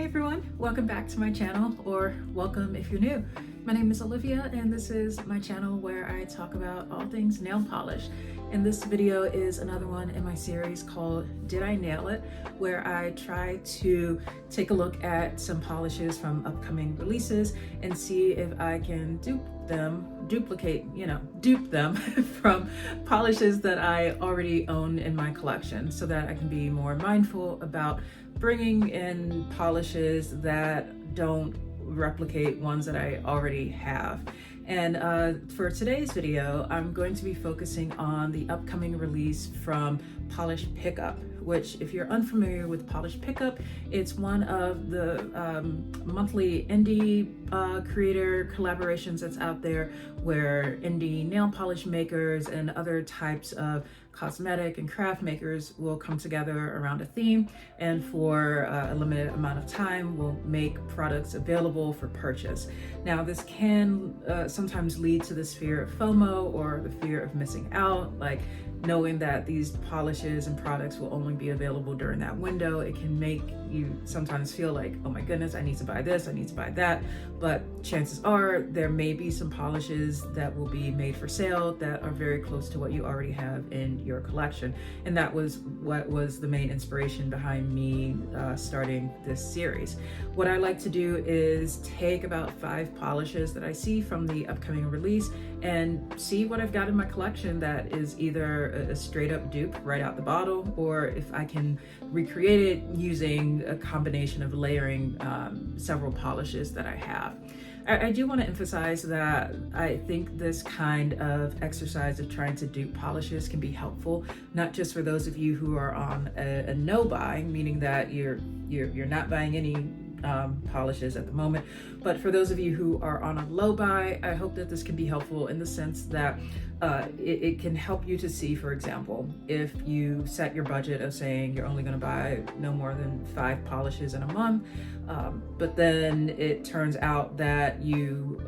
Hey everyone, welcome back to my channel, or welcome if you're new. My name is Olivia and this is my channel where I talk about all things nail polish. And this video is another one in my series called Did I Nail It?, where I try to take a look at some polishes from upcoming releases and see if I can dupe them from polishes that I already own in my collection, so that I can be more mindful about bringing in polishes that don't replicate ones that I already have. And for today's video, I'm going to be focusing on the upcoming release from Polish Pickup, which, if you're unfamiliar with Polish Pickup, it's one of the monthly indie creator collaborations that's out there, where indie nail polish makers and other types of cosmetic and craft makers will come together around a theme, and for a limited amount of time will make products available for purchase. Now, this can sometimes lead to this fear of FOMO, or the fear of missing out, like knowing that these polishes and products will only be available during that window. It can make you sometimes feel like, oh my goodness, I need to buy this, I need to buy that. But chances are there may be some polishes that will be made for sale that are very close to what you already have in your collection. And that was what was the main inspiration behind me starting this series. What I like to do is take about 5 polishes that I see from the upcoming release and see what I've got in my collection that is either a straight up dupe right out the bottle, or if I can recreate it using a combination of layering several polishes that I have. I do want to emphasize that I think this kind of exercise of trying to dupe polishes can be helpful, not just for those of you who are on a no buy, meaning that you're not buying any polishes at the moment, but for those of you who are on a low buy, I hope that this can be helpful in the sense that it can help you to see, for example, if you set your budget of saying you're only going to buy no more than 5 polishes in a month, but then it turns out that you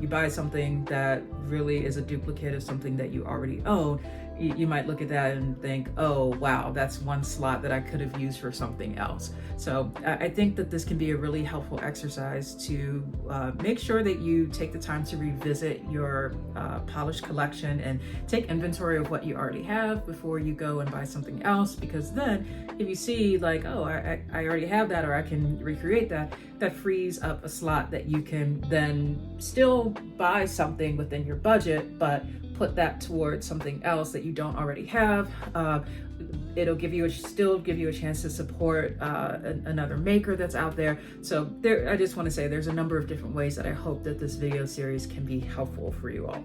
buy something that really is a duplicate of something that you already own. You might look at that and think, oh wow, that's one slot that I could have used for something else. So I think that this can be a really helpful exercise to make sure that you take the time to revisit your polish collection and take inventory of what you already have before you go and buy something else. Because then if you see like, oh, I already have that, or I can recreate that, that frees up a slot that you can then still buy something within your budget, but put that towards something else that you don't already have. It'll still give you a chance to support another maker that's out there. So I just want to say there's a number of different ways that I hope that this video series can be helpful for you all.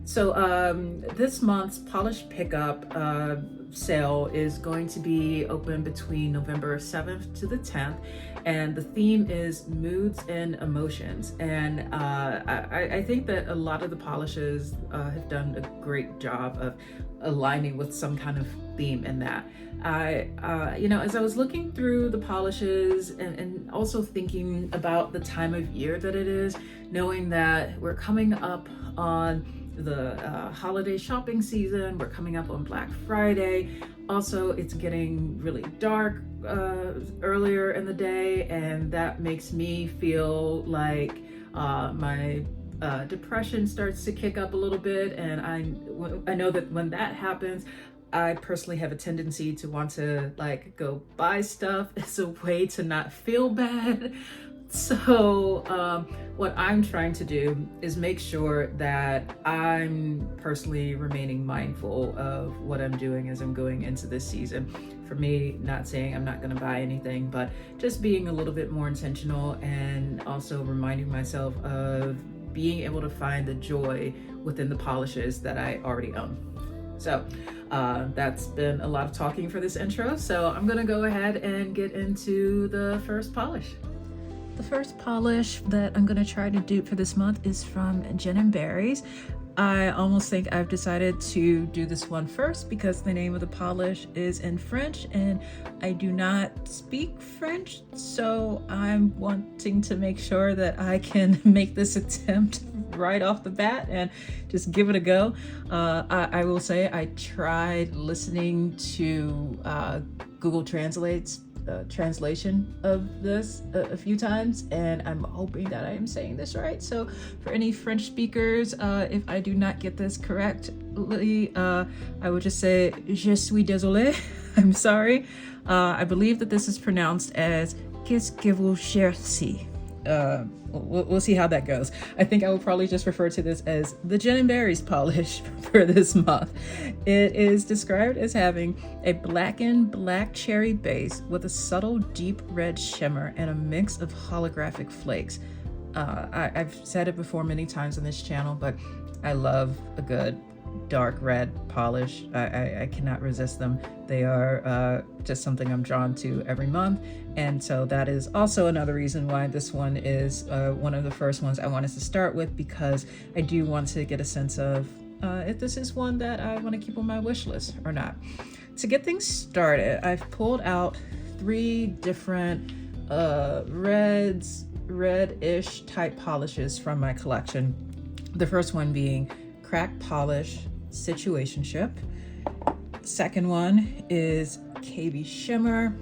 So this month's Polish Pickup sale is going to be open between November 7th to the 10th, and the theme is moods and emotions. And I think that a lot of the polishes have done a great job of aligning with some kind of theme in that. As I was looking through the polishes and also thinking about the time of year that it is, knowing that we're coming up on the holiday shopping season, we're coming up on Black Friday. Also, it's getting really dark earlier in the day, and that makes me feel like my depression starts to kick up a little bit. And I know that when that happens, I personally have a tendency to want to like go buy stuff as a way to not feel bad. So what I'm trying to do is make sure that I'm personally remaining mindful of what I'm doing as I'm going into this season. For me, not saying I'm not going to buy anything, but just being a little bit more intentional, and also reminding myself of being able to find the joy within the polishes that I already own. So that's been a lot of talking for this intro. So I'm going to go ahead and get into the first polish. The first polish that I'm going to try to dupe for this month is from Gin & Berries. I almost think I've decided to do this one first because the name of the polish is in French and I do not speak French, so I'm wanting to make sure that I can make this attempt right off the bat and just give it a go. I will say I tried listening to Google Translate's translation of this a few times, and I'm hoping that I am saying this right. So for any French speakers, if I do not get this correctly, I would just say je suis désolé. I'm sorry. I believe that this is pronounced as Qu'est-ce que vous cherchez. We'll see how that goes. I think I will probably just refer to this as the Gin and Berries polish for this month. It is described as having a blackened black cherry base with a subtle deep red shimmer and a mix of holographic flakes. I've said it before many times on this channel, but I love a good dark red polish. I cannot resist them. They are just something I'm drawn to every month, and so that is also another reason why this one is one of the first ones I wanted to start with, because I do want to get a sense of if this is one that I want to keep on my wish list or not. To get things started, I've pulled out 3 different reddish type polishes from my collection. The first one being Crack Polish Situationship. Second one is KB Shimmer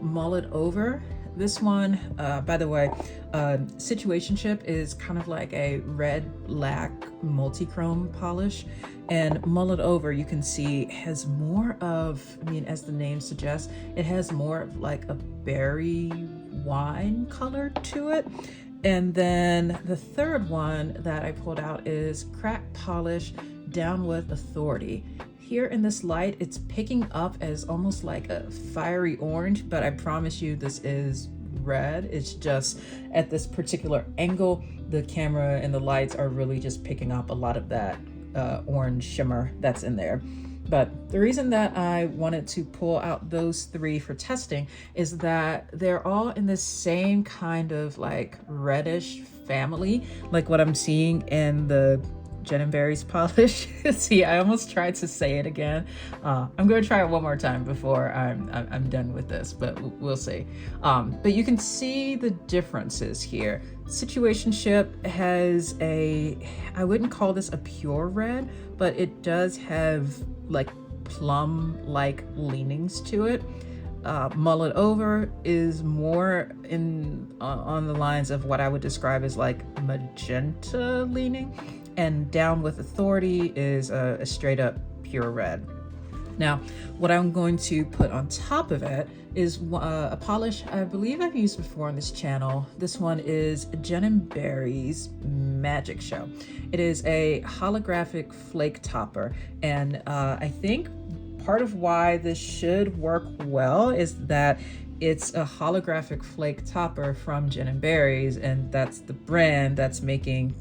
Mullet Over. This one, by the way, Situationship is kind of like a red black multi-chrome polish, and Mullet Over, you can see, has more of, I mean, as the name suggests, it has more of like a berry wine color to it. And then the third one that I pulled out is Crack Polish Down with Authority. Here in this light, it's picking up as almost like a fiery orange, but I promise you this is red. It's just at this particular angle, the camera and the lights are really just picking up a lot of that orange shimmer that's in there. But the reason that I wanted to pull out those 3 for testing is that they're all in the same kind of like reddish family, like what I'm seeing in the Gin and Berries polish. See, I almost tried to say it again. I'm going to try it one more time before I'm done with this, but we'll see. But you can see the differences here. Situationship has I wouldn't call this a pure red, but it does have like plum-like leanings to it. Mullet Over is more on the lines of what I would describe as like magenta leaning, and Down with Authority is a straight up pure red. Now, what I'm going to put on top of it is a polish I believe I've used before on this channel. This one is Gin and Berries Magic Show. It is a holographic flake topper, and I think part of why this should work well is that it's a holographic flake topper from Gin and Berries, and that's the brand that's making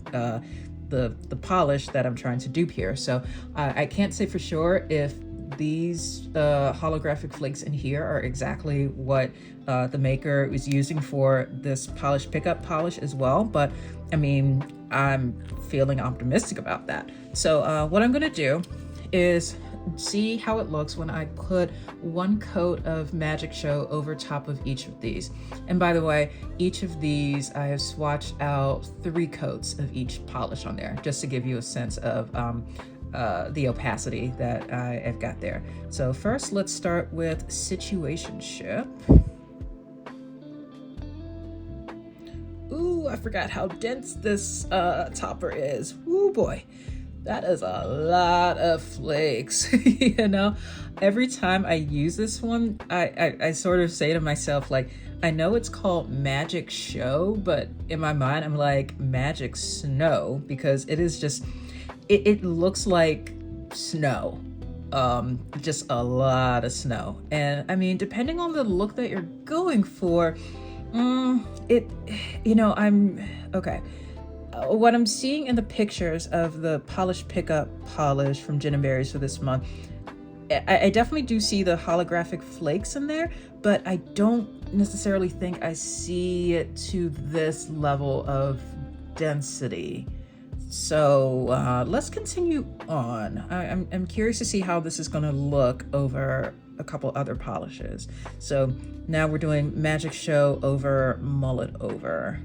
the polish that I'm trying to dupe here. So I can't say for sure if these holographic flakes in here are exactly what the maker is using for this polish pickup polish as well, but I mean, I'm feeling optimistic about that. So what I'm gonna do is see how it looks when I put 1 coat of Magic Show over top of each of these. And by the way, each of these I have swatched out 3 coats of each polish on there, just to give you a sense of the opacity that I've got there. So first, let's start with Situationship. Ooh, I forgot how dense this topper is. Ooh boy. That is a lot of flakes. You know, every time I use this one, I sort of say to myself, like, I know it's called Magic Show, but in my mind, I'm like Magic Snow, because it is just, it looks like snow. Just a lot of snow. And I mean, depending on the look that you're going for, okay. What I'm seeing in the pictures of the polish pickup polish from Gin and Berries for this month, I definitely do see the holographic flakes in there, but I don't necessarily think I see it to this level of density. So let's continue on. I'm curious to see how this is going to look over a couple other polishes. So now we're doing Magic Show over Mullet Over.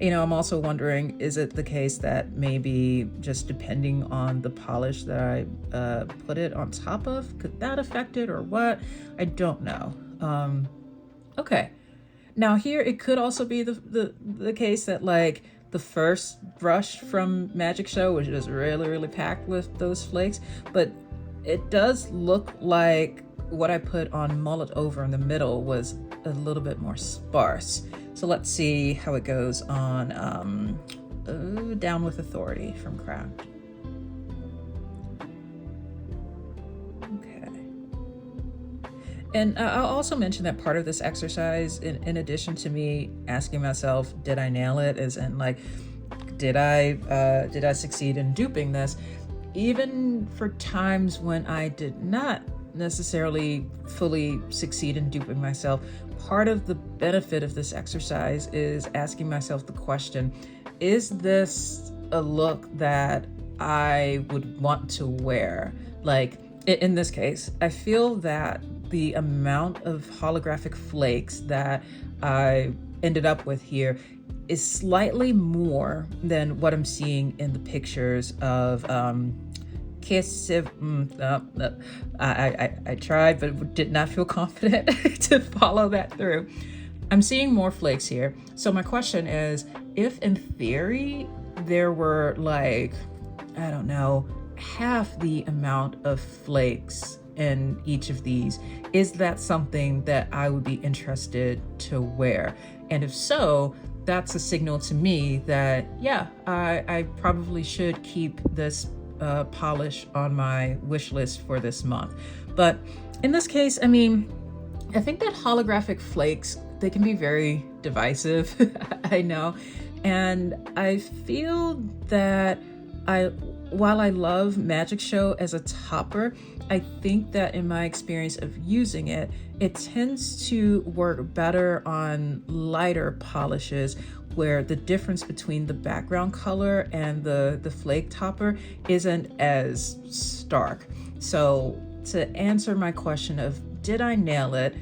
You know, I'm also wondering, is it the case that maybe just depending on the polish that I put it on top of, could that affect it or what? I don't know. Okay. Now here, it could also be the case that like the first brush from Magic Show was just really, really packed with those flakes, but it does look like what I put on Mullet Over in the middle was a little bit more sparse. So let's see how it goes on Down with Authority from Craft. Okay. And I'll also mention that part of this exercise, in addition to me asking myself, did I nail it? As in like, did I succeed in duping this? Even for times when I did not necessarily fully succeed in duping myself, part of the benefit of this exercise is asking myself the question, is this a look that I would want to wear? Like in this case, I feel that the amount of holographic flakes that I ended up with here is slightly more than what I'm seeing in the pictures of Qu'est-ce, I tried but did not feel confident to follow that through. I'm seeing more flakes here. So my question is, if in theory there were like, I don't know, half the amount of flakes in each of these, is that something that I would be interested to wear? And if so, that's a signal to me that, yeah, I probably should keep this polish on my wish list for this month. But in this case, I mean, I think that holographic flakes, they can be very divisive, I know. And I feel that while I love Magic Show as a topper, I think that in my experience of using it, it tends to work better on lighter polishes where the difference between the background color and the flake topper isn't as stark. So to answer my question of did I nail it,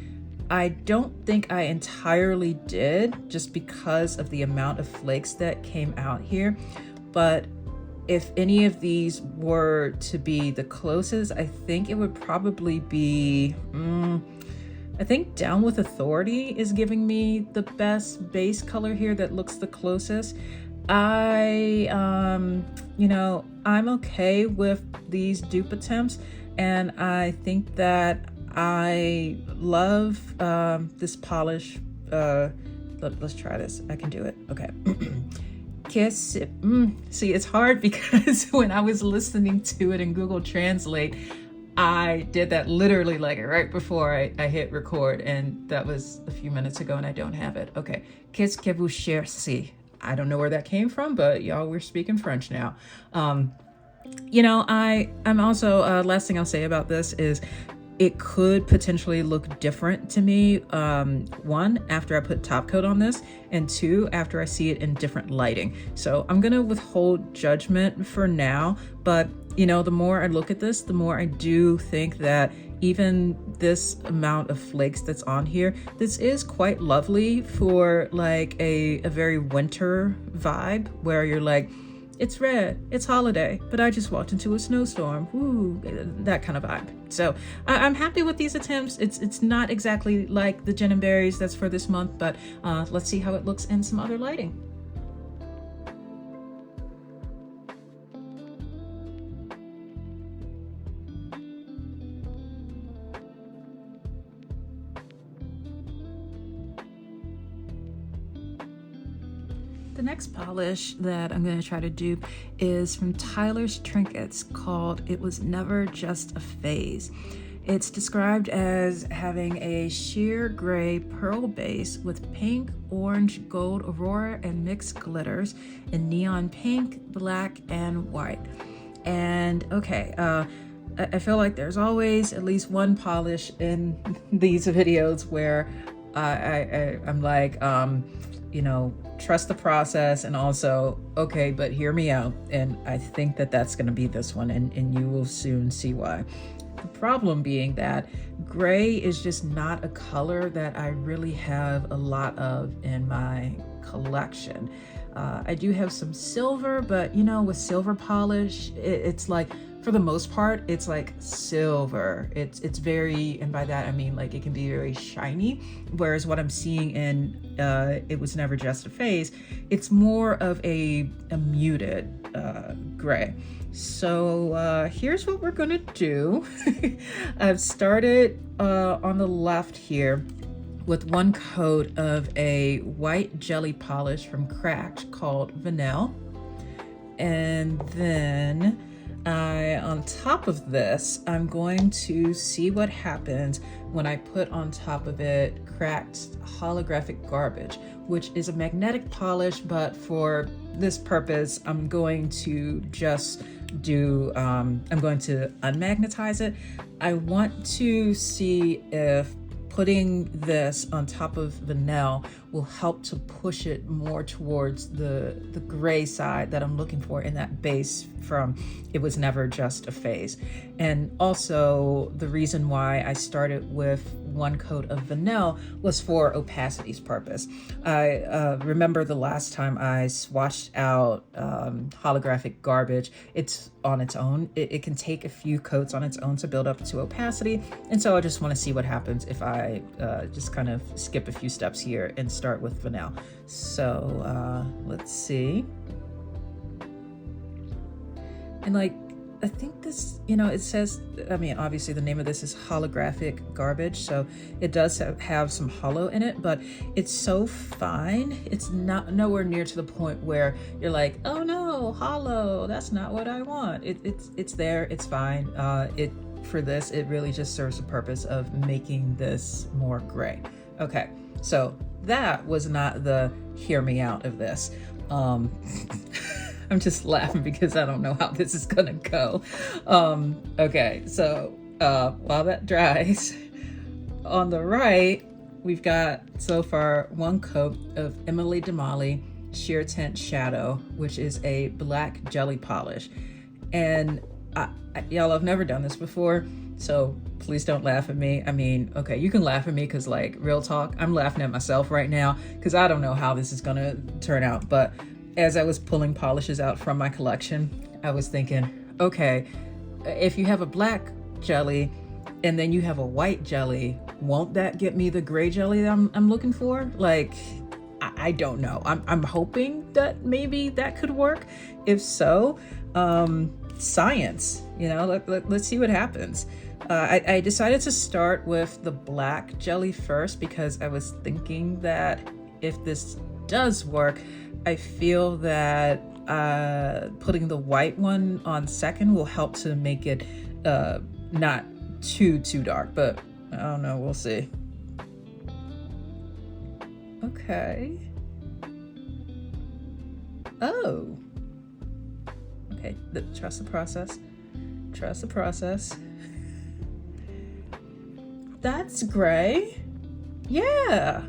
I don't think I entirely did, just because of the amount of flakes that came out here. But if any of these were to be the closest, I think it would probably be, I think Down with Authority is giving me the best base color here that looks the closest. I'm okay with these dupe attempts, and I think that I love this polish. Let's try this. I can do it. Okay. Qu'est-ce, see, it's hard because when I was listening to it in Google Translate, I did that literally like right before I hit record, and that was a few minutes ago and I don't have it. Okay. Qu'est-ce que vous cherchez? I don't know where that came from, but y'all, we're speaking French now. I'm also, last thing I'll say about this is it could potentially look different to me. One, after I put top coat on this, and two, after I see it in different lighting. So I'm gonna withhold judgment for now, but the more I look at this, the more I do think that even this amount of flakes that's on here, this is quite lovely for like a very winter vibe where you're like, it's red, it's holiday, but I just walked into a snowstorm. Woo, that kind of vibe. So I'm happy with these attempts. It's not exactly like the Gin and Berries that's for this month, but let's see how it looks in some other lighting. The next polish that I'm going to try to dupe is from Tyler's Trinkets, called It Was Never Just a Phase. It's described as having a sheer gray pearl base with pink, orange, gold aurora, and mixed glitters in neon pink, black, and white. And okay, I feel like there's always at least one polish in these videos where I'm like, trust the process, and also, okay, but hear me out. And I think that that's going to be this one, and you will soon see why. The problem being that gray is just not a color that I really have a lot of in my collection. I do have some silver, but with silver polish, it's like for the most part, it's like silver. It's very, and by that I mean like it can be very shiny, whereas what I'm seeing in It Was Never Just a Phase, it's more of a muted gray. So here's what we're gonna do. I've started on the left here with one coat of a white jelly polish from Cracked called Vanille. And then on top of this, I'm going to see what happens when I put on top of it Cracked Holographic Garbage, which is a magnetic polish, but for this purpose, I'm going to just do, I'm going to unmagnetize it. I want to see if putting this on top of Vanille will help to push it more towards the gray side that I'm looking for in that base from It Was Never Just a Phase. And also the reason why I started with one coat of Vanille was for opacity's purpose. I remember the last time I swatched out Holographic Garbage, it's on its own. It can take a few coats on its own to build up to opacity. And so I just want to see what happens if I just kind of skip a few steps here and start with Vanille. So let's see. And like, I think this, you know, it says, I mean, obviously the name of this is Holographic Garbage, so it does have some hollow in it, but it's so fine. It's not nowhere near to the point where you're like, oh no, hollow, that's not what I want. It's there, it's fine. For this, it really just serves the purpose of making this more gray. Okay, so that was not the hear me out of this. I'm just laughing because I don't know how this is gonna go. Okay, so while that dries, on the right, we've got so far one coat of Emily Damali Sheer Tint Shadow, which is a black jelly polish. And y'all, I've never done this before, so please don't laugh at me. I mean, okay, you can laugh at me because like real talk, I'm laughing at myself right now because I don't know how this is gonna turn out. But as I was pulling polishes out from my collection, I was thinking, okay, if you have a black jelly and then you have a white jelly, won't that get me the gray jelly that I'm looking for? Like, I don't know. I'm hoping that maybe that could work. If so, science, you know, let's see what happens. I decided to start with the black jelly first because I was thinking that if this does work, I feel that putting the white one on second will help to make it not too dark, but I don't know, we'll see. Okay. Oh. Okay, trust the process. Trust the process. That's gray. Yeah.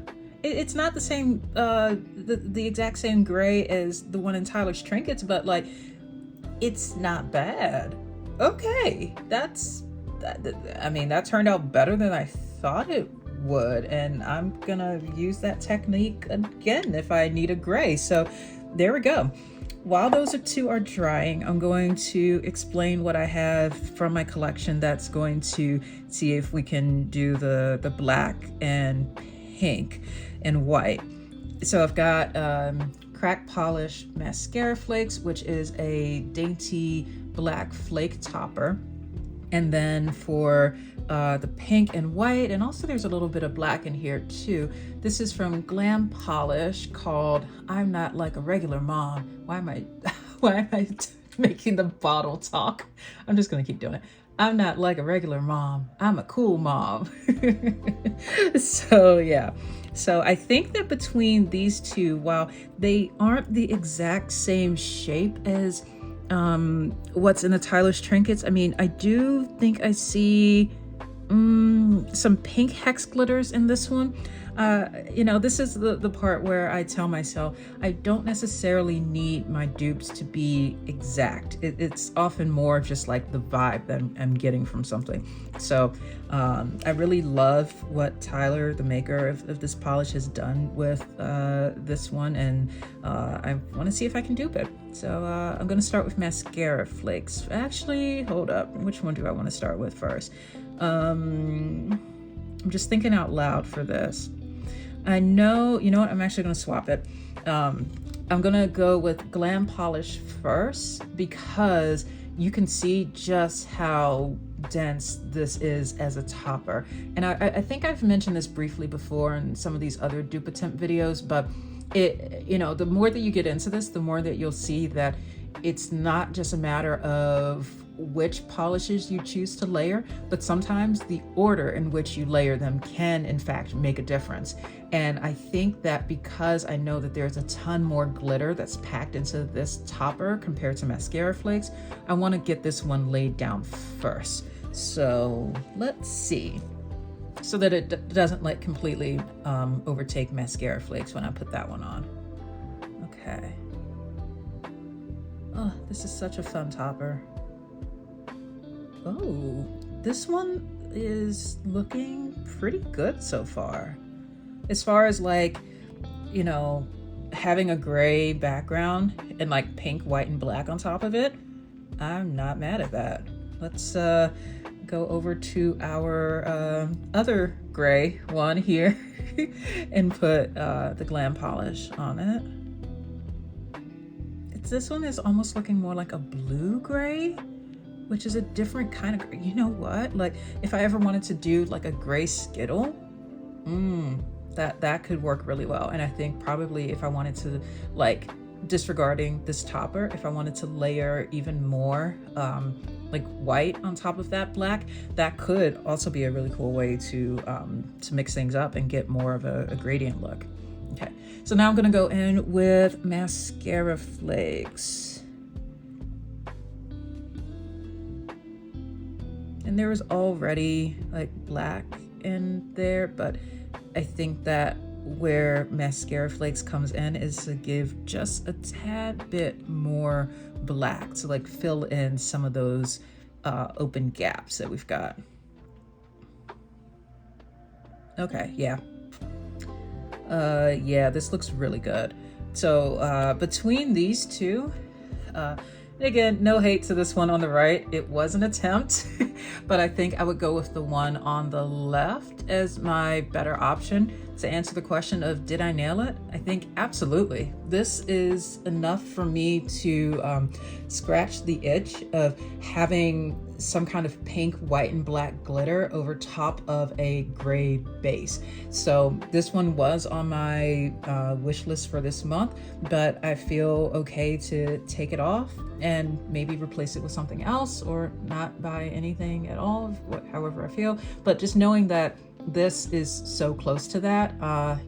It's not the same, the exact same gray as the one in Tyler's Trinkets, but like, it's not bad. Okay, I mean, that turned out better than I thought it would, and I'm gonna use that technique again if I need a gray. So there we go. While those two are drying, I'm going to explain what I have from my collection that's going to see if we can do the black and pink and white. So I've got Crack Polish Mascara Flakes, which is a dainty black flake topper. And then for the pink and white, and also there's a little bit of black in here too. This is from Glam Polish called I'm Not Like a Regular Mom. Why am I making the bottle talk? I'm just gonna keep doing it. I'm not like a regular mom. I'm a cool mom. So yeah. So I think that between these two, while they aren't the exact same shape as what's in the Tyler's Trinkets, I mean, I do think I see some pink hex glitters in this one. You know, this is the part where I tell myself I don't necessarily need my dupes to be exact. It's often more just like the vibe that I'm getting from something. So I really love what Tyler, the maker of this polish, has done with this one, and I want to see if I can dupe it. So I'm going to start with mascara flakes. Actually, hold up. Which one do I want to start with first? I'm just thinking out loud for this. I know, you know what, I'm actually gonna swap it. I'm gonna go with Glam Polish first because you can see just how dense this is as a topper. And I think I've mentioned this briefly before in some of these other dupe attempt videos, but it, you know, the more that you get into this, the more that you'll see that it's not just a matter of which polishes you choose to layer, but sometimes the order in which you layer them can in fact make a difference. And I think that because I know that there's a ton more glitter that's packed into this topper compared to mascara flakes, I want to get this one laid down first. So let's see, so that it doesn't like completely overtake mascara flakes when I put that one on. Okay. Oh, this is such a fun topper. Oh, this one is looking pretty good so far. As far as like, you know, having a gray background and like pink, white, and black on top of it, I'm not mad at that. Let's go over to our other gray one here and put the Glam Polish on it. This one is almost looking more like a blue gray, which is a different kind of gray. You know what? Like if I ever wanted to do like a gray Skittle, that could work really well. And I think probably if I wanted to, like, disregarding this topper, if I wanted to layer even more like white on top of that black, that could also be a really cool way to mix things up and get more of a gradient look. Okay, so now I'm gonna go in with mascara flakes. And there was already like black in there, but I think that where mascara flakes comes in is to give just a tad bit more black to like fill in some of those open gaps that we've got. Okay, yeah. Yeah, this looks really good. So between these two, again, no hate to this one on the right. It was an attempt, but I think I would go with the one on the left as my better option to answer the question of did I nail it? I think absolutely. This is enough for me to scratch the itch of having some kind of pink, white, and black glitter over top of a gray base. So this one was on my wish list for this month, but I feel okay to take it off and maybe replace it with something else or not buy anything at all, however I feel. But just knowing that this is so close to that,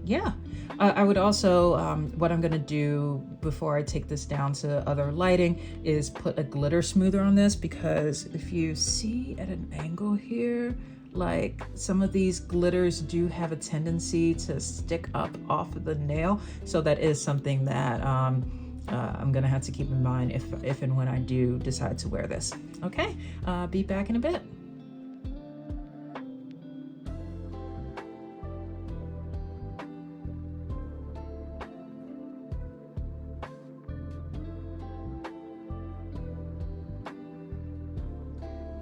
yeah. I would also, what I'm gonna do before I take this down to other lighting is put a glitter smoother on this, because if you see at an angle here, like some of these glitters do have a tendency to stick up off of the nail. So that is something that I'm gonna have to keep in mind if and when I do decide to wear this. Okay, be back in a bit.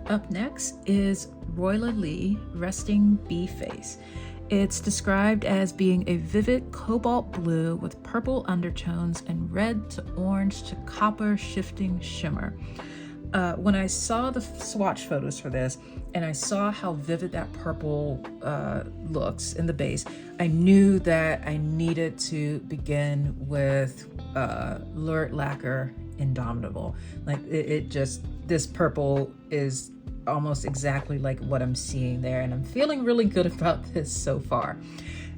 Up next is Royla Resting Bee Face. It's described as being a vivid cobalt blue with purple undertones and red to orange to copper shifting shimmer. When I saw the swatch photos for this and I saw how vivid that purple looks in the base, I knew that I needed to begin with Lurid Lacquer Indomitable. Like it just, this purple is almost exactly like what I'm seeing there, and I'm feeling really good about this so far.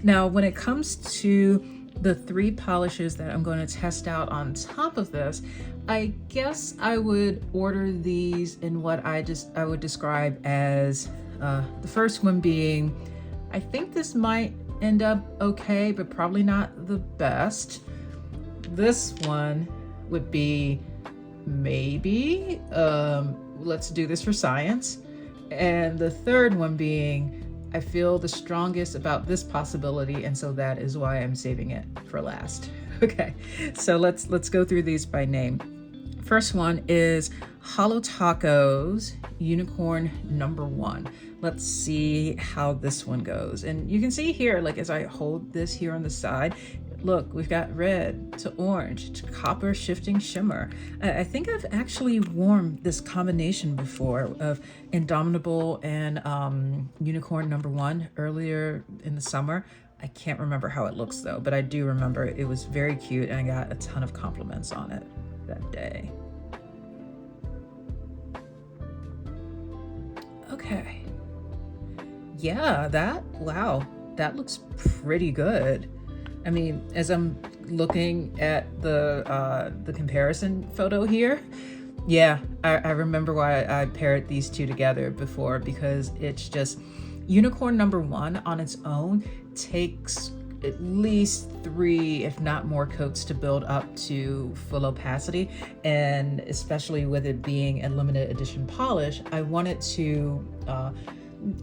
Now, when it comes to the three polishes that I'm going to test out on top of this, I guess I would order these in what I would describe as the first one being I think this might end up okay, but probably not the best. This one would be maybe, let's do this for science. And the third one being, I feel the strongest about this possibility, and so that is why I'm saving it for last. Okay, so let's go through these by name. First one is Hollow Tacos Unicorn number 1. Let's see how this one goes. And you can see here, like as I hold this here on the side, look, we've got red to orange to copper shifting shimmer. I think I've actually worn this combination before of Indomitable and Unicorn number 1 earlier in the summer. I can't remember how it looks though, but I do remember it was very cute and I got a ton of compliments on it that day. Okay. Yeah, wow, that looks pretty good. I mean, as I'm looking at the comparison photo here, yeah, I remember why I paired these two together before, because it's just Unicorn number 1 on its own takes at least 3, if not more, coats to build up to full opacity, and especially with it being a limited edition polish, I wanted to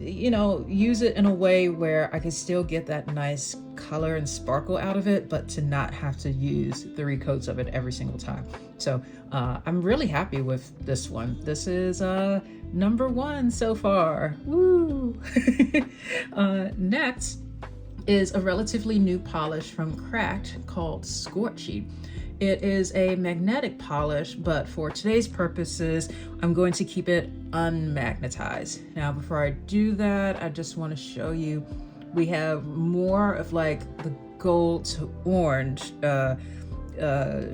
use it in a way where I could still get that nice color and sparkle out of it, but to not have to use 3 coats of it every single time. So I'm really happy with this one. This is number 1 so far. Woo! Next is a relatively new polish from Cracked called Scorchy. It is a magnetic polish, but for today's purposes, I'm going to keep it unmagnetized. Now, before I do that, I just want to show you, we have more of like the gold to orange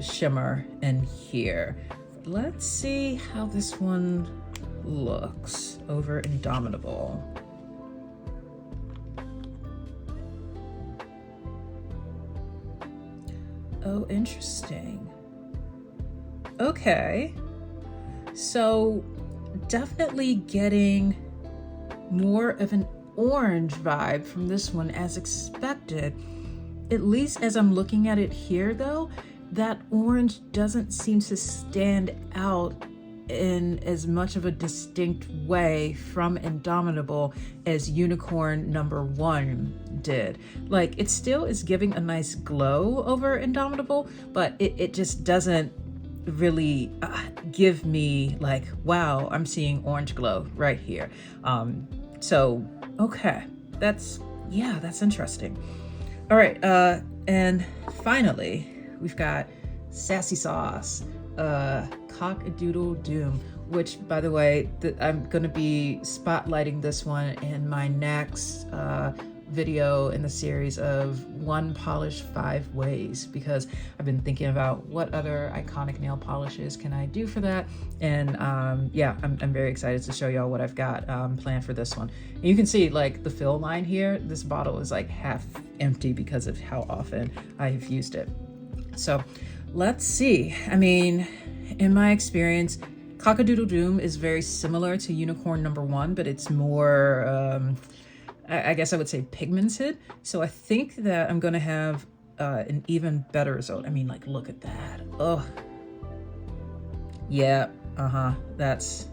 shimmer in here. Let's see how this one looks over Indomitable. Oh, interesting. Okay. So definitely getting more of an orange vibe from this one as expected. At least as I'm looking at it here though, that orange doesn't seem to stand out in as much of a distinct way from Indomitable as Unicorn number 1 did. Like, it still is giving a nice glow over Indomitable, but it just doesn't really give me like, wow, I'm seeing orange glow right here. So okay, that's interesting. All right, and finally we've got Sassy Sauce Cock-a-Doodle Doom, which, by the way, I'm going to be spotlighting this one in my next video in the series of 1 polish 5 ways, because I've been thinking about what other iconic nail polishes can I do for that, and yeah, I'm very excited to show y'all what I've got planned for this one. And you can see like the fill line here, this bottle is like half empty because of how often I've used it. So let's see. I mean, in my experience, Cock-a-Doodle Doom is very similar to Unicorn number 1, but it's more, I guess I would say pigmented. So I think that I'm going to have an even better result. I mean, like, look at that. Oh, yeah. That's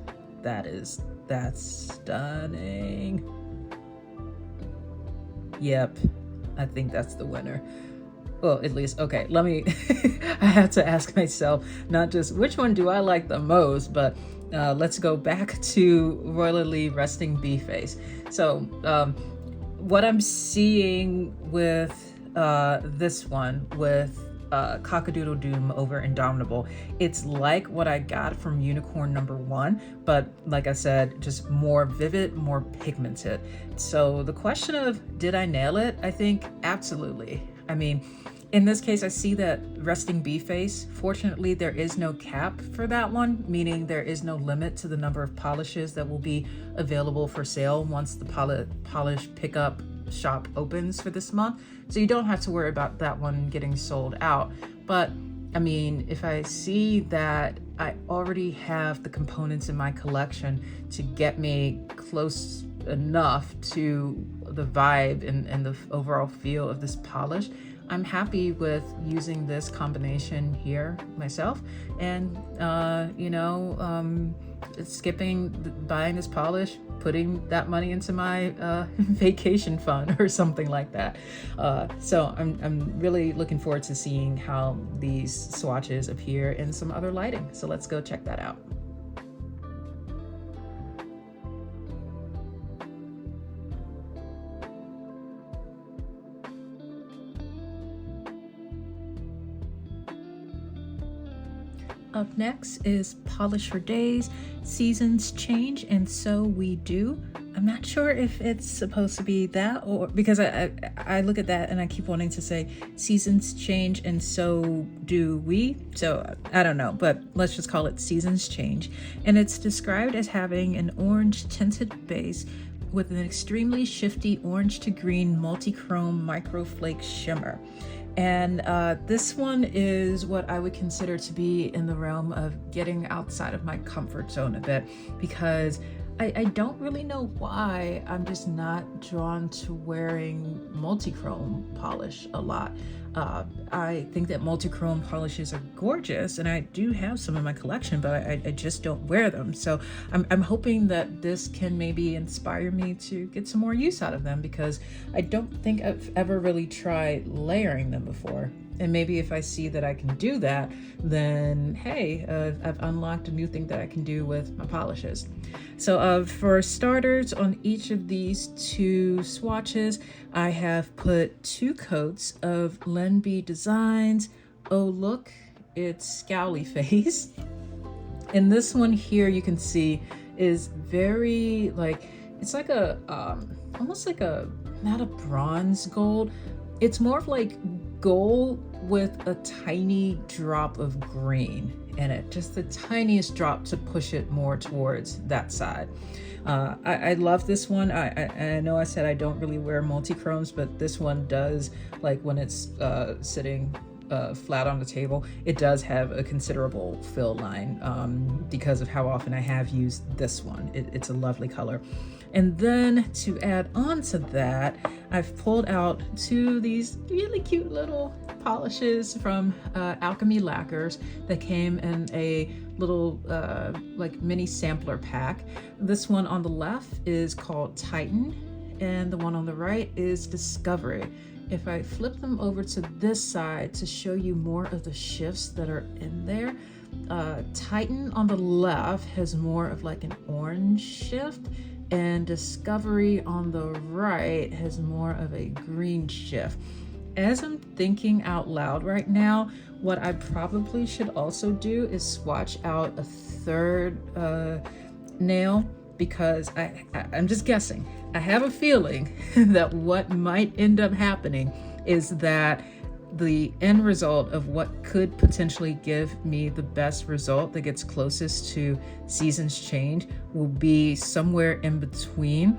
stunning. Yep. I think that's the winner. Well, at least, okay, let me, I have to ask myself, not just which one do I like the most, but let's go back to Royla Resting Bee Face. So what I'm seeing with this one, with Cock-a-Doodle Doom over Indomitable, it's like what I got from Unicorn number 1, but like I said, just more vivid, more pigmented. So the question of, did I nail it? I think absolutely. I mean, in this case, I see that Resting Bee Face. Fortunately, there is no cap for that one, meaning there is no limit to the number of polishes that will be available for sale once the polish pickup shop opens for this month. So you don't have to worry about that one getting sold out. But I mean, if I see that I already have the components in my collection to get me close enough to the vibe and the overall feel of this polish, I'm happy with using this combination here myself, and skipping buying this polish, putting that money into my vacation fund or something like that. So I'm really looking forward to seeing how these swatches appear in some other lighting. So let's go check that out. Up next is Polish for Days, Seasons Change and So We Do. I'm not sure if it's supposed to be that, or because I look at that and I keep wanting to say Seasons Change and So Do We. So I don't know, but let's just call it Seasons Change. And it's described as having an orange tinted base with an extremely shifty orange to green multi-chrome microflake shimmer. And this one is what I would consider to be in the realm of getting outside of my comfort zone a bit, because I don't really know why I'm just not drawn to wearing multi-chrome polish a lot. I think that multi-chrome polishes are gorgeous, and I do have some in my collection, but I just don't wear them. So I'm hoping that this can maybe inspire me to get some more use out of them, because I don't think I've ever really tried layering them before. And maybe if I see that I can do that, then hey, I've unlocked a new thing that I can do with my polishes. So for starters, on each of these two swatches, I have put 2 coats of Len B Designs Oh Look, It's Scowly Face. And this one here, you can see, is very it's like a almost like a, not a bronze gold, it's more of like gold with a tiny drop of green in it, just the tiniest drop to push it more towards that side. I love this one. I know I said I don't really wear multi-chromes, but this one does, like when it's sitting flat on the table, it does have a considerable fill line because of how often I have used this one. It's a lovely color. And then to add on to that, I've pulled out 2 of these really cute little polishes from Alchemy Lacquers that came in a little like mini sampler pack. This one on the left is called Titan, and the one on the right is Discovery. If I flip them over to this side to show you more of the shifts that are in there, Titan on the left has more of like an orange shift, and Discovery on the right has more of a green shift. As I'm thinking out loud right now, what I probably should also do is swatch out a 3rd nail, because I'm just guessing. I have a feeling that what might end up happening is that the end result of what could potentially give me the best result that gets closest to Seasons Change will be somewhere in between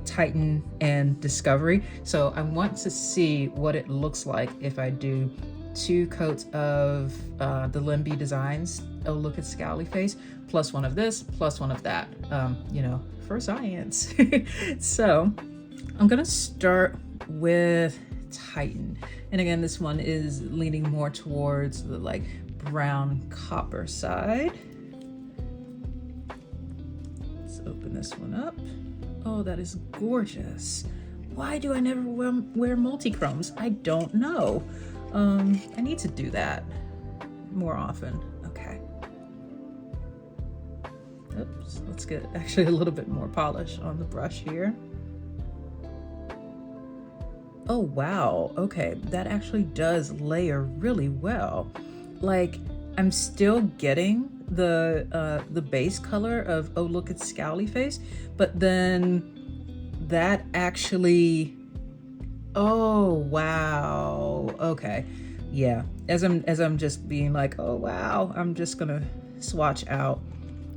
Titan and Discovery. So I want to see what it looks like if I do 2 coats of the Len B Designs Oh Look, It's Scowly Face, plus 1 of this, plus 1 of that, for science. So I'm gonna start with Titan. And again, this one is leaning more towards the like brown copper side. Let's open this one up. Oh, that is gorgeous. Why do I never wear multi-chromes? I don't know. I need to do that more often. Okay. Oops, let's get actually a little bit more polish on the brush here. Oh, wow. Okay, that actually does layer really well. Like, I'm still getting the base color of Oh Look, It's Scowly Face, but then that actually, oh wow. Okay. Yeah. As I'm just being like, oh wow, I'm just gonna swatch out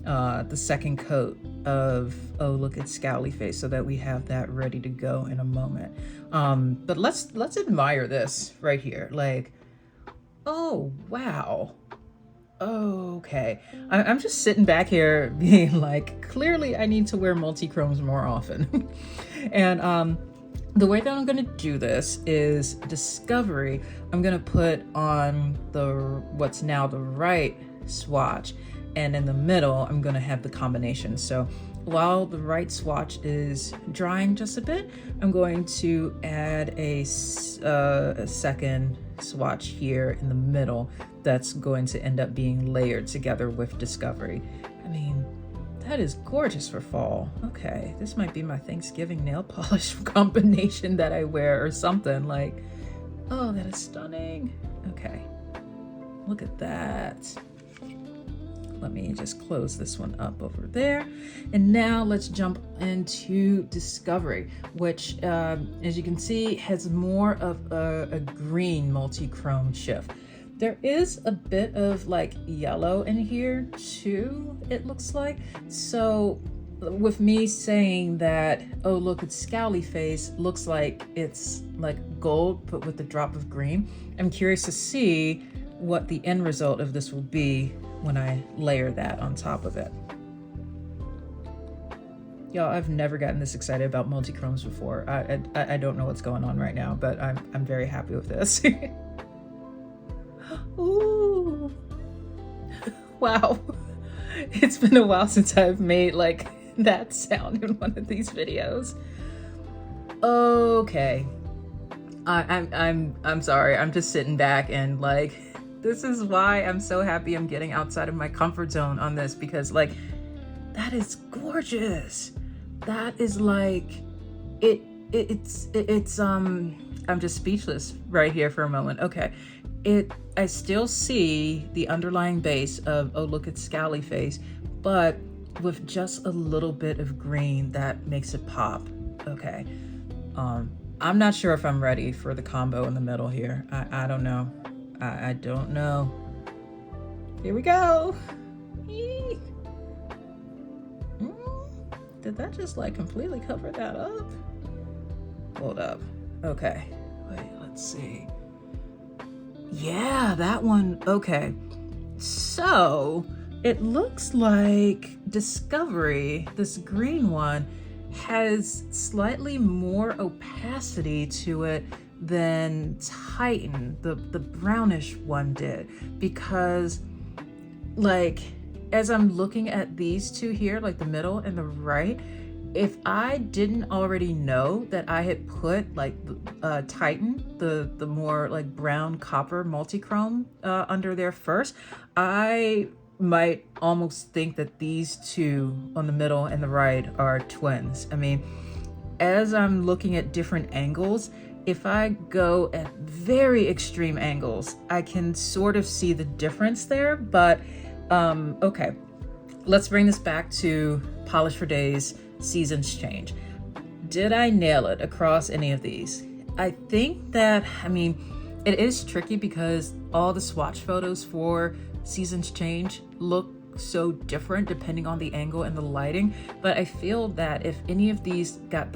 the 2nd coat of Oh Look, It's Scowly Face so that we have that ready to go in a moment. But let's admire this right here. Like, Oh, wow. Okay. I'm just sitting back here being like, clearly I need to wear multi-chromes more often. And the way that I'm gonna do this is Discovery. I'm gonna put on what's now the right swatch, and in the middle, I'm gonna have the combination. So while the right swatch is drying just a bit, I'm going to add a second swatch here in the middle that's going to end up being layered together with Discovery. I mean, that is gorgeous for fall. Okay, this might be my Thanksgiving nail polish combination that I wear or something. Like, oh, that is stunning. Okay, look at that. Let me just close this one up over there. And now let's jump into Discovery, which, as you can see, has more of a green multi-chrome shift. There is a bit of like yellow in here too, it looks like. So with me saying that, oh, look, it's Scally Face, looks like it's like gold, but with a drop of green. I'm curious to see what the end result of this will be when I layer that on top of it. Y'all, I've never gotten this excited about multi-chromes before. I don't know what's going on right now, but I'm very happy with this. Ooh. Wow. It's been a while since I've made like that sound in one of these videos. Okay. I'm sorry. I'm just sitting back and like, this is why I'm so happy I'm getting outside of my comfort zone on this, because like, that is gorgeous. That is like, it's I'm just speechless right here for a moment. Okay. I still see the underlying base of, oh, look, it's Scally Face, but with just a little bit of green that makes it pop. Okay. I'm not sure if I'm ready for the combo in the middle here. I don't know. I don't know. Here we go. Eee. Did that just like completely cover that up? Hold up. Okay. Wait, let's see. Yeah, that one. Okay. So it looks like Discovery, this green one, has slightly more opacity to it than Titan, the brownish one did, because like as I'm looking at these two here, like the middle and the right, if I didn't already know that I had put like Titan, the more like brown copper multi-chrome under there first, I might almost think that these two on the middle and the right are twins. I mean, as I'm looking at different angles, if I go at very extreme angles, I can sort of see the difference there. But okay, let's bring this back to Polish for Days Seasons Change. Did I nail it across any of these? I think that, I mean, it is tricky because all the swatch photos for Seasons Change look so different depending on the angle and the lighting, but I feel that if any of these got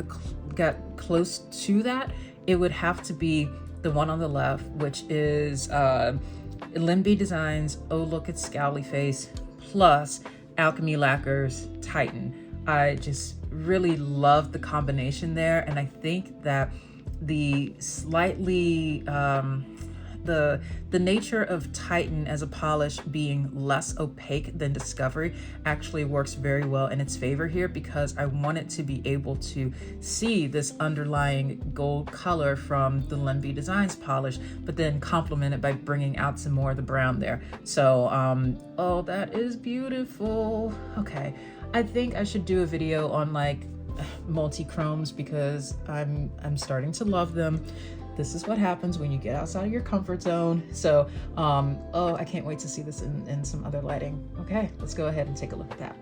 close to that, it would have to be the one on the left, which is Limby Designs Oh Look It's Scally Face plus Alchemy Lacquer's Titan. I just really love the combination there, and I think that the slightly the nature of Titan as a polish being less opaque than Discovery actually works very well in its favor here, because I want it to be able to see this underlying gold color from the Limby Designs polish, but then complement it by bringing out some more of the brown there. So, oh, that is beautiful. Okay, I think I should do a video on like multi-chromes because I'm starting to love them. This is what happens when you get outside of your comfort zone. So, oh, I can't wait to see this in some other lighting. Okay, let's go ahead and take a look at that.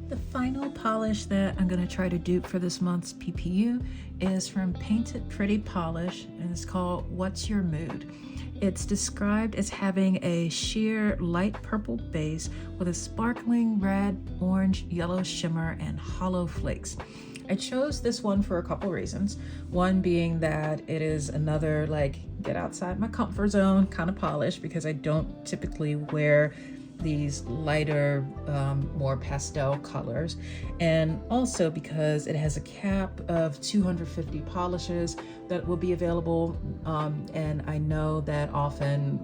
The final polish that I'm going to try to dupe for this month's PPU is from Painted Pretty Polish, and it's called What's Your Mood? It's described as having a sheer light purple base with a sparkling red, orange, yellow shimmer and hollow flakes. I chose this one for a couple reasons. One being that it is another like get outside my comfort zone kind of polish, because I don't typically wear these lighter, more pastel colors, and also because it has a cap of 250 polishes that will be available, and I know that often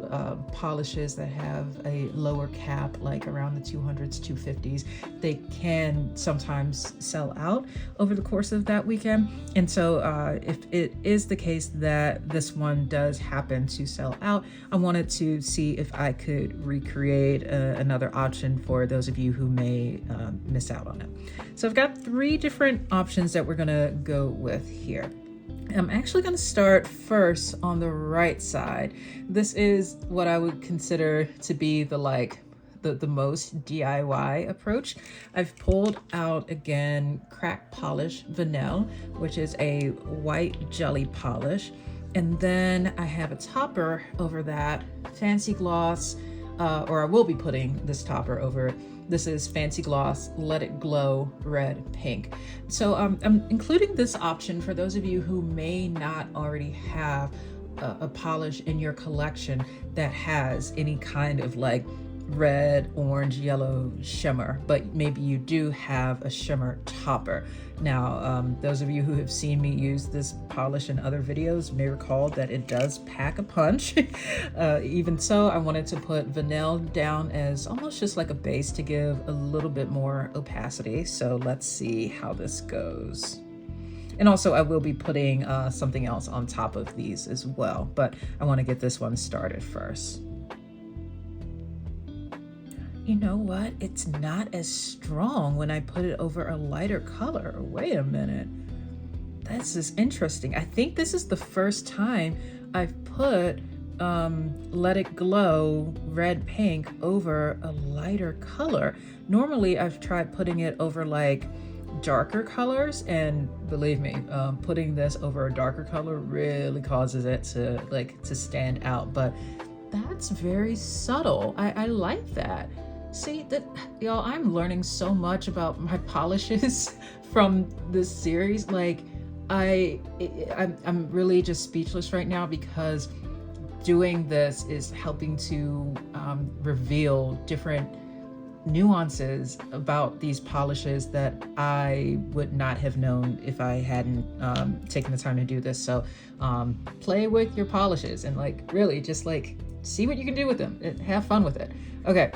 polishes that have a lower cap, like around the 200s, 250s, they can sometimes sell out over the course of that weekend. And so if it is the case that this one does happen to sell out, I wanted to see if I could recreate another option for those of you who may miss out on it. So I've got 3 different options that we're gonna go with here. I'm actually going to start first on the right side. This is what I would consider to be the most DIY approach. I've pulled out again Crack Polish Vanille, which is a white jelly polish. And then I have a topper over that, Fancy Gloss, or I will be putting this topper over it. This is Fancy Gloss Let It Glow Red Pink. So I'm including this option for those of you who may not already have a polish in your collection that has any kind of like red, orange, yellow shimmer, but maybe you do have a shimmer topper. Now, those of you who have seen me use this polish in other videos may recall that it does pack a punch. Even so, I wanted to put Vanille down as almost just like a base to give a little bit more opacity. So let's see how this goes. And also I will be putting something else on top of these as well, but I want to get this one started first. You know what? It's not as strong when I put it over a lighter color. Wait a minute. This is interesting. I think this is the first time I've put Let It Glow Red Pink over a lighter color. Normally I've tried putting it over like darker colors, and believe me, putting this over a darker color really causes it to stand out, but that's very subtle. I like that. See that, y'all, I'm learning so much about my polishes from this series. Like I'm really just speechless right now, because doing this is helping to reveal different nuances about these polishes that I would not have known if I hadn't taken the time to do this. So play with your polishes and like really just like see what you can do with them and have fun with it. Okay.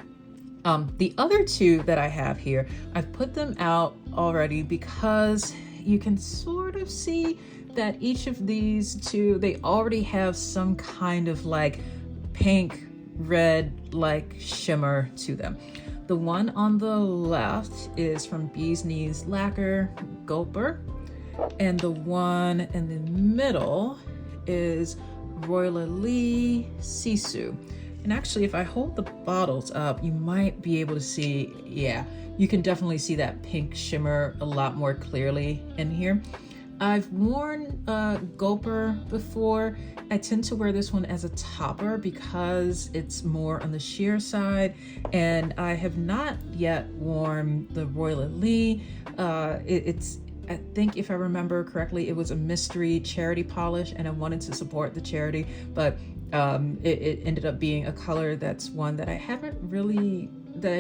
The other 2 that I have here, I've put them out already because you can sort of see that each of these 2, they already have some kind of like pink, red, like shimmer to them. The one on the left is from Bee's Knees Lacquer Gulper, and the one in the middle is Royla Sisu. And actually, if I hold the bottles up, you might be able to see, yeah, you can definitely see that pink shimmer a lot more clearly in here. I've worn Gulper before. I tend to wear this one as a topper because it's more on the sheer side, and I have not yet worn the Royla Lee. I think if I remember correctly, it was a mystery charity polish, and I wanted to support the charity, but it ended up being a color that's one that I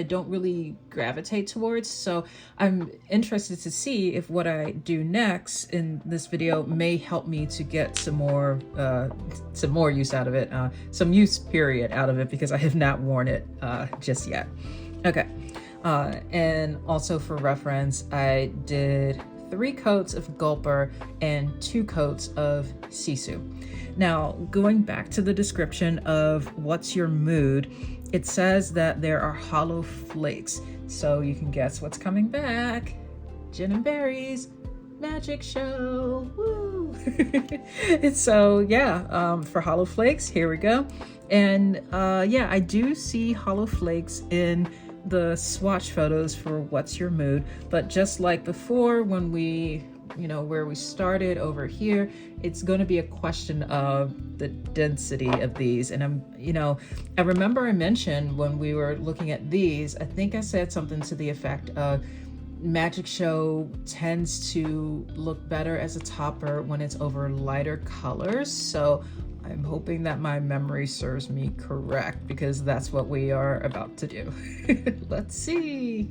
don't really gravitate towards. So I'm interested to see if what I do next in this video may help me to get some more use out of it, some use period out of it, because I have not worn it just yet. Okay. And also for reference, I did 3 coats of Gulper and 2 coats of Sisu. Now, going back to the description of What's Your Mood, it says that there are hollow flakes. So you can guess what's coming back. Gin and Berries, magic show, woo! And so yeah, for hollow flakes, here we go. And yeah, I do see hollow flakes in the swatch photos for What's Your Mood, but just like before when we, where we started over here, it's going to be a question of the density of these. And I remember I mentioned when we were looking at these, I think I said something to the effect of Magic Show tends to look better as a topper when it's over lighter colors. So I'm hoping that my memory serves me correct, because that's what we are about to do. Let's see.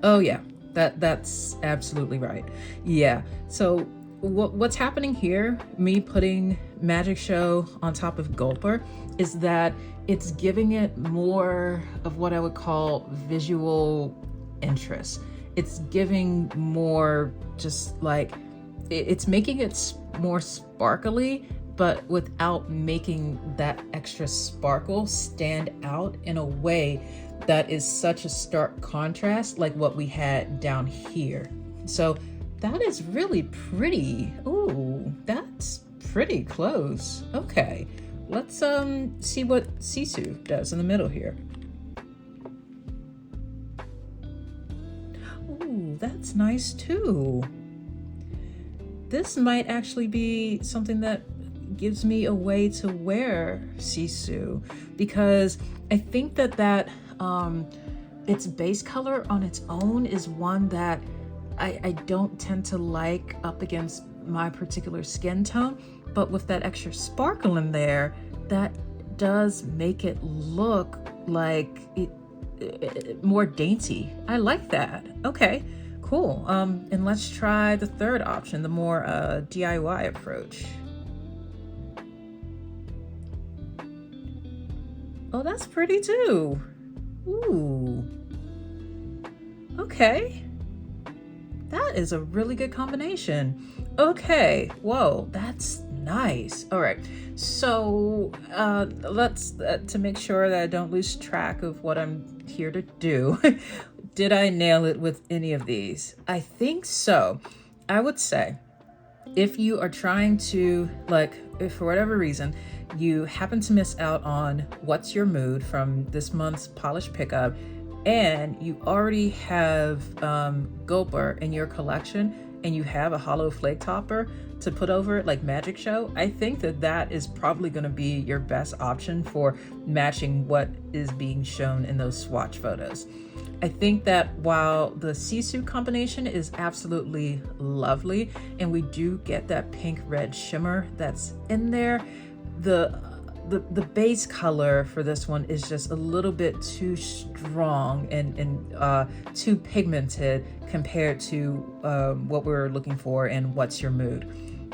Oh yeah, that's absolutely right. Yeah, so what's happening here, me putting Magic Show on top of Gulper, is that it's giving it more of what I would call visual interest. It's giving more just like, it's making it more sparkly, but without making that extra sparkle stand out in a way that is such a stark contrast like what we had down here. So that is really pretty. Ooh, that's pretty close. Okay, let's see what Sisu does in the middle here. Ooh, that's nice too. This might actually be something that gives me a way to wear Sisu, because I think that its base color on its own is one that I don't tend to like up against my particular skin tone, but with that extra sparkle in there, that does make it look like it more dainty. I like that. Okay, cool. And let's try the third option, the more DIY approach. Oh, that's pretty too. Ooh. Okay. That is a really good combination. Okay, whoa, that's nice. All right, so let's, to make sure that I don't lose track of what I'm here to do, did I nail it with any of these? I think so. I would say if you are trying to, like, if for whatever reason, you happen to miss out on What's Your Mood from this month's Polish Pickup, and you already have Gulper in your collection, and you have a hollow flake topper to put over it like Magic Show, I think that is probably going to be your best option for matching what is being shown in those swatch photos. I think that while the Sisu combination is absolutely lovely, and we do get that pink red shimmer that's in there, the base color for this one is just a little bit too strong and too pigmented compared to what we're looking for in What's Your Mood.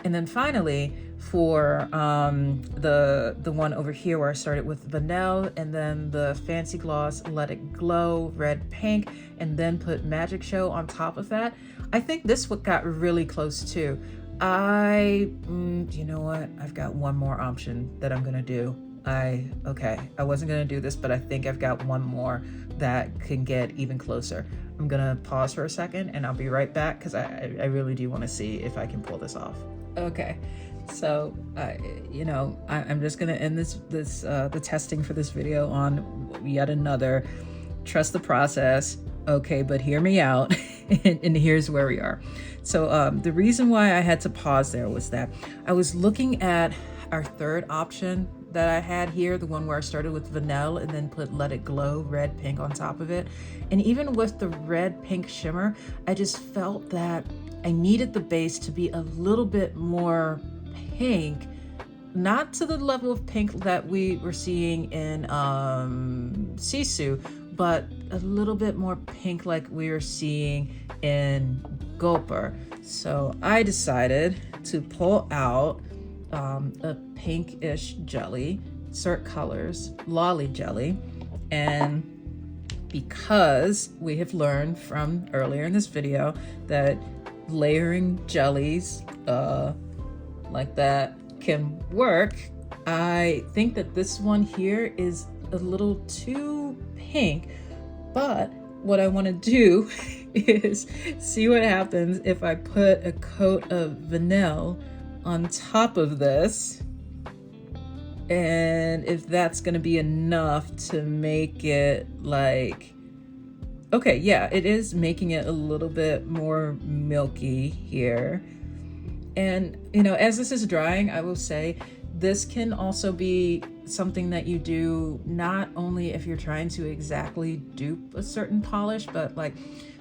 And then finally, for the one over here where I started with Vanilla and then the Fancy Gloss Let It Glow Red Pink, and then put Magic Show on top of that, I think this one got really close too. You know what? I've got one more option that I'm gonna do. I wasn't gonna do this, but I think I've got one more that can get even closer. I'm gonna pause for a second and I'll be right back, because I really do want to see if I can pull this off. Okay, so I'm just gonna end the testing for this video on yet another trust the process. Okay, but hear me out. and here's where we are. So the reason why I had to pause there was that I was looking at our third option that I had here, the one where I started with Vanilla and then put Let It Glow Red Pink on top of it. And even with the red pink shimmer, I just felt that I needed the base to be a little bit more pink, not to the level of pink that we were seeing in Sisu, but a little bit more pink like we were seeing in Gulper. So I decided to pull out a pinkish jelly, Cert Colors Lolly Jelly, and because we have learned from earlier in this video that layering jellies like that can work, I think that this one here is a little too pink, but what I want to do is see what happens if I put a coat of vanilla on top of this And if that's gonna be enough to make it like, okay, yeah, it is making it a little bit more milky here. And, you know, as this is drying, I will say this can also be something that you do not only if you're trying to exactly dupe a certain polish, but like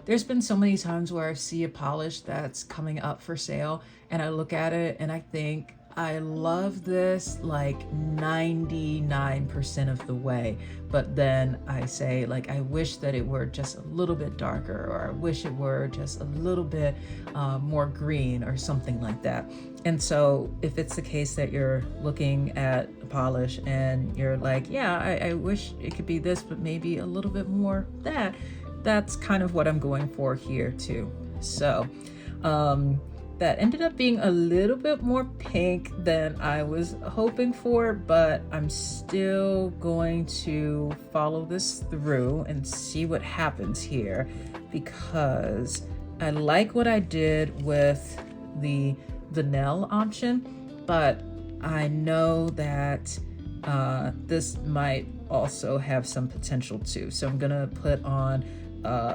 there's been so many times where I see a polish that's coming up for sale and I look at it and I think, I love this like 99% of the way, but then I say like, I wish that it were just a little bit darker, or I wish it were just a little bit more green or something like that. And so if it's the case that you're looking at a polish and you're like, yeah, I wish it could be this, but maybe a little bit more that, that's kind of what I'm going for here too. So, that ended up being a little bit more pink than I was hoping for, but I'm still going to follow this through and see what happens here, because I like what I did with the vanilla option, but I know that this might also have some potential too. So I'm gonna put on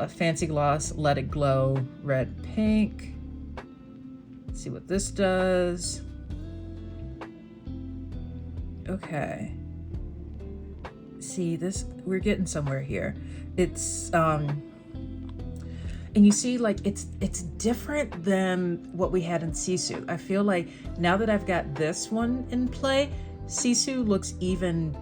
Fancy Gloss Let It Glow Red Pink. See what this does. Okay. See this, we're getting somewhere here. It's and you see like it's different than what we had in Sisu. I feel like now that I've got this one in play, Sisu looks even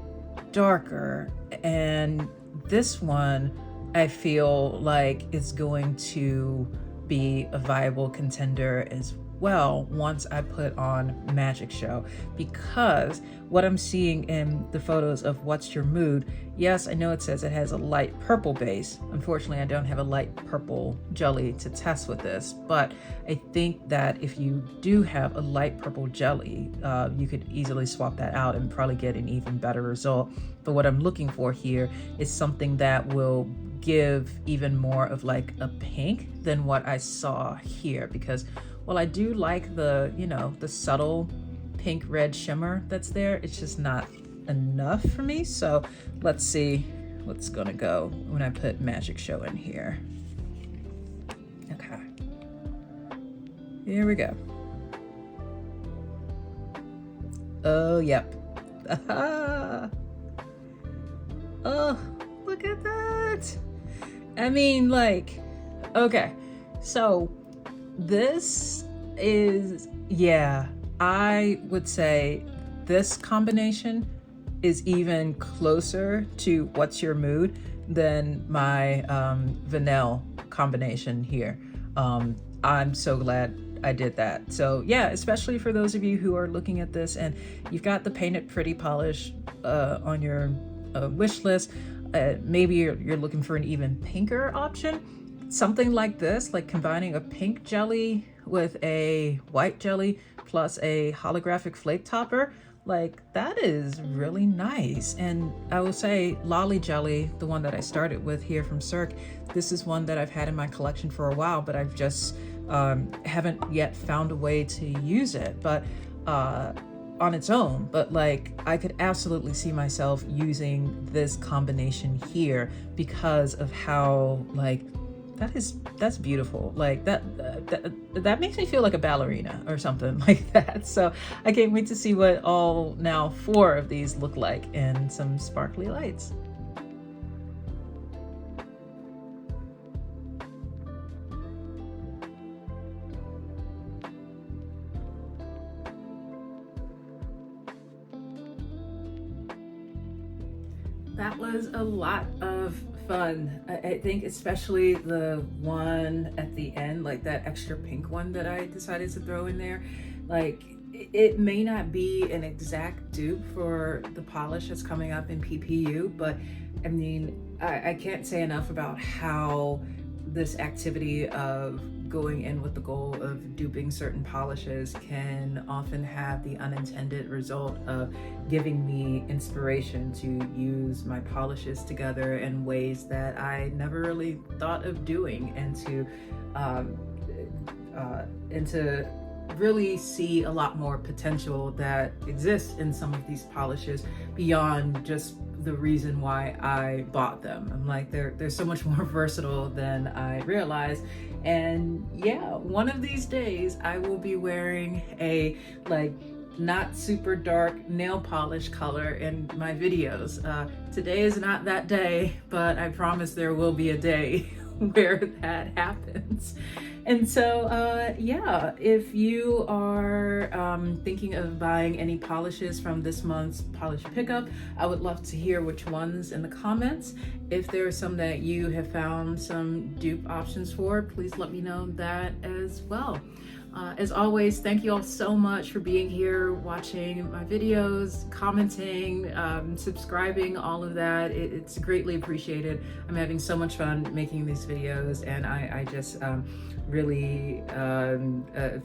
darker, and this one I feel like is going to be a viable contender as well once I put on Magic Show, because what I'm seeing in the photos of What's Your Mood, yes, I know it says it has a light purple base. Unfortunately, I don't have a light purple jelly to test with this, but I think that if you do have a light purple jelly, you could easily swap that out and probably get an even better result. But what I'm looking for here is something that will give even more of like a pink than what I saw here, because well, I do like the, you know, the subtle pink red shimmer that's there. It's just not enough for me. So let's see what's gonna go when I put Magic Show in here. Okay, here we go. Oh, yep. Oh, look at that. I mean, like, okay, so this is, yeah, I would say this combination is even closer to What's Your Mood than my vanilla combination here. I'm so glad I did that. So yeah, especially for those of you who are looking at this and you've got the Paint It Pretty polish on your wish list, maybe you're looking for an even pinker option. Something like this, like combining a pink jelly with a white jelly plus a holographic flake topper, like that is really nice. And I will say Lolly Jelly, the one that I started with here from Cirque, this is one that I've had in my collection for a while, but I've just haven't yet found a way to use it, but on its own. But like I could absolutely see myself using this combination here because of how like that's beautiful. Like that makes me feel like a ballerina or something like that. So I can't wait to see what all now 4 of these look like in some sparkly lights. That was a lot of fun. I think especially the one at the end, like that extra pink one that I decided to throw in there. Like it may not be an exact dupe for the polish that's coming up in PPU, but I mean, I can't say enough about how this activity of going in with the goal of duping certain polishes can often have the unintended result of giving me inspiration to use my polishes together in ways that I never really thought of doing, and to really see a lot more potential that exists in some of these polishes beyond just the reason why I bought them. I'm like, they're so much more versatile than I realized. And yeah, one of these days I will be wearing a like not super dark nail polish color in my videos. Today is not that day, but I promise there will be a day where that happens. And so, yeah, if you are thinking of buying any polishes from this month's polish pickup, I would love to hear which ones in the comments. If there are some that you have found some dupe options for, please let me know that as well. As always, thank you all so much for being here, watching my videos, commenting, subscribing, all of that. It's greatly appreciated. I'm having so much fun making these videos, and I just really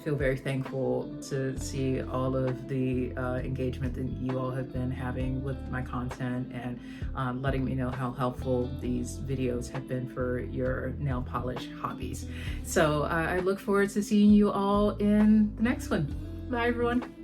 feel very thankful to see all of the engagement that you all have been having with my content, and letting me know how helpful these videos have been for your nail polish hobbies. So I look forward to seeing you all in the next one. Bye, everyone.